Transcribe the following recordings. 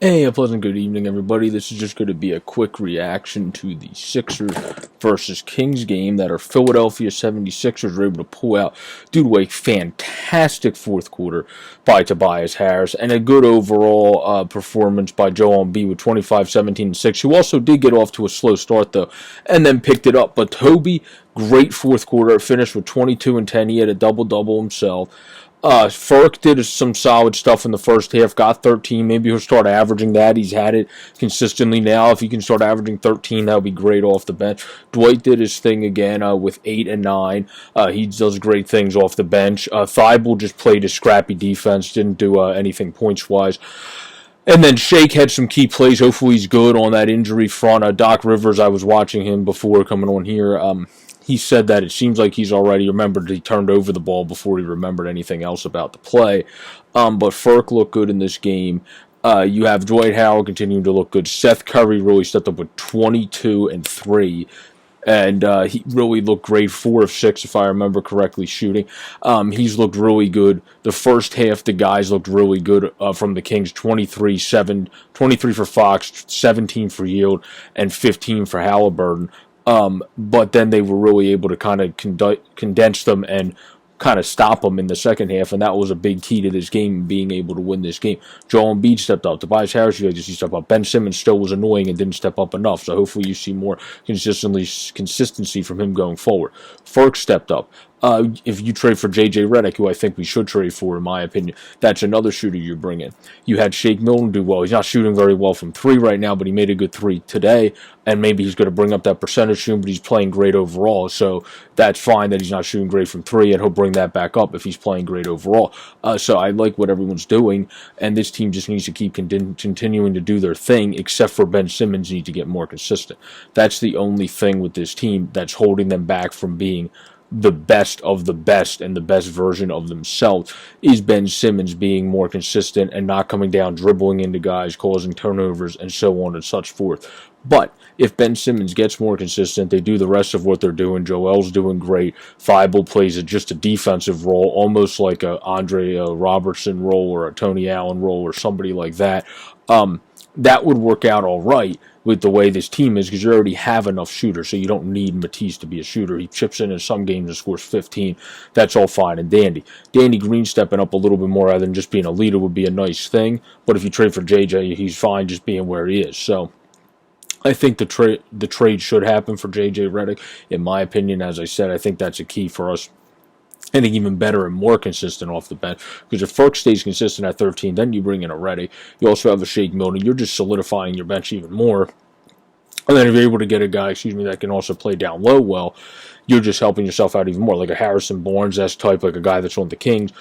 Hey, a pleasant good evening, everybody. This is just going to be a quick reaction to the Sixers versus Kings game that our Philadelphia 76ers were able to pull out due to a fantastic fourth quarter by Tobias Harris and a good overall performance by Joel Embiid with 25, 17, and 6, who also did get off to a slow start, though, and then picked it up. But Toby, great fourth quarter, finished with 22 and 10. He had a double-double himself. Ferk did some solid stuff in the first half, got 13. Maybe he'll start averaging that. He's had it consistently now. If he can start averaging 13, that would be great off the bench. Dwight did his thing again with 8 and 9. He does great things off the bench. Thibault just played a scrappy defense, didn't do anything points-wise. And then Shake had some key plays. Hopefully he's good on that injury front. Doc Rivers, I was watching him before coming on here. He said that it seems like he's already remembered he turned over the ball before he remembered anything else about the play. But Ferk looked good in this game. You have Dwight Howard continuing to look good. Seth Curry really stepped up with 22 and 3. And he really looked great, 4 of 6, if I remember correctly, shooting. He's looked really good. The first half, the guys looked really good from the Kings, 23 for Fox, 17 for Yield, and 15 for Halliburton. But then they were really able to kind of condense them and kind of stop them in the second half, and that was a big key to this game, being able to win this game. Joel Embiid stepped up. Tobias Harris, you like to see step up. Ben Simmons still was annoying and didn't step up enough, so hopefully you see more consistency from him going forward. Ferk stepped up. If you trade for J.J. Redick, who I think we should trade for, in my opinion, that's another shooter you bring in. You had Shake Milton do well. He's not shooting very well from 3 right now, but he made a good 3 today, and maybe he's going to bring up that percentage soon, but he's playing great overall, so that's fine that he's not shooting great from 3, and he'll bring that back up if he's playing great overall. So I like what everyone's doing, and this team just needs to keep continuing to do their thing, except for Ben Simmons needs to get more consistent. That's the only thing with this team that's holding them back from being the best of the best and the best version of themselves, is Ben Simmons being more consistent and not coming down, dribbling into guys, causing turnovers, and so on and such forth. But if Ben Simmons gets more consistent, they do the rest of what they're doing. Joel's doing great. Thibault plays just a defensive role, almost like a Andre Robertson role or a Tony Allen role or somebody like that. That would work out all right with the way this team is, because you already have enough shooters, so you don't need Matisse to be a shooter. He chips in some games and scores 15. That's all fine and dandy. Danny Green stepping up a little bit more rather than just being a leader would be a nice thing, but if you trade for JJ, he's fine just being where he is. So I think the trade should happen for J.J. Redick. In my opinion, as I said, I think that's a key for us. I think even better and more consistent off the bench. Because if Ferk stays consistent at 13, then you bring in a Redick. You also have a Shake Milton. You're just solidifying your bench even more. And then if you're able to get a guy, that can also play down low well, you're just helping yourself out even more. Like a Harrison Barnes-esque type, like a guy that's on the Kings,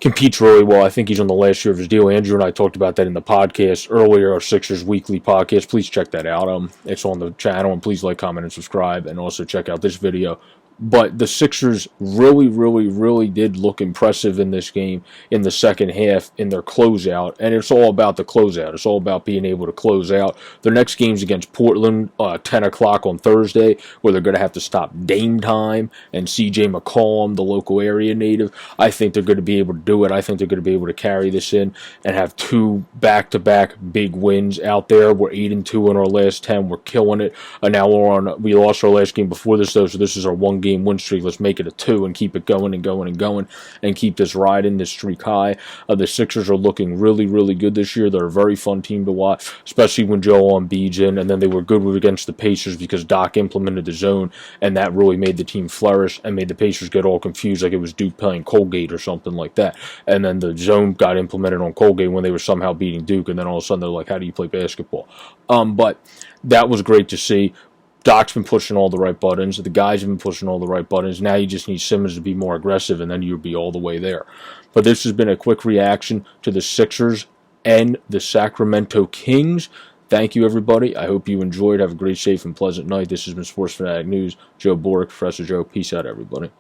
competes really well. I think he's on the last year of his deal. Andrew and I talked about that in the podcast earlier, our Sixers Weekly podcast. Please check that out. It's on the channel, and please like, comment, and subscribe, and also check out this video. But the Sixers really did look impressive in this game in the second half in their closeout. And it's all about the closeout. It's all about being able to close out. Their next game's against Portland, 10 o'clock on Thursday, where they're going to have to stop Dame Time and C.J. McCollum, the local area native. I think they're going to be able to do it. I think they're going to be able to carry this in and have 2 back-to-back big wins out there. We're 8-2 in our last 10. We're killing it. Now we lost our last game before this, though, so this is our one-game win streak. Let's make it a 2 and keep it going and going and going and keep this riding, this streak high. The Sixers are looking really good this year. They're a very fun team to watch, especially when Joel Embiid's in, and then they were good against the Pacers because Doc implemented the zone, and that really made the team flourish and made the Pacers get all confused like it was Duke playing Colgate or something like that. And then the zone got implemented on Colgate when they were somehow beating Duke, and then all of a sudden they're like, how do you play basketball? But that was great to see. Doc's been pushing all the right buttons. The guys have been pushing all the right buttons. Now you just need Simmons to be more aggressive, and then you'll be all the way there. But this has been a quick reaction to the Sixers and the Sacramento Kings. Thank you, everybody. I hope you enjoyed. Have a great, safe, and pleasant night. This has been Sports Fanatic News. Joe Boric, Professor Joe. Peace out, everybody.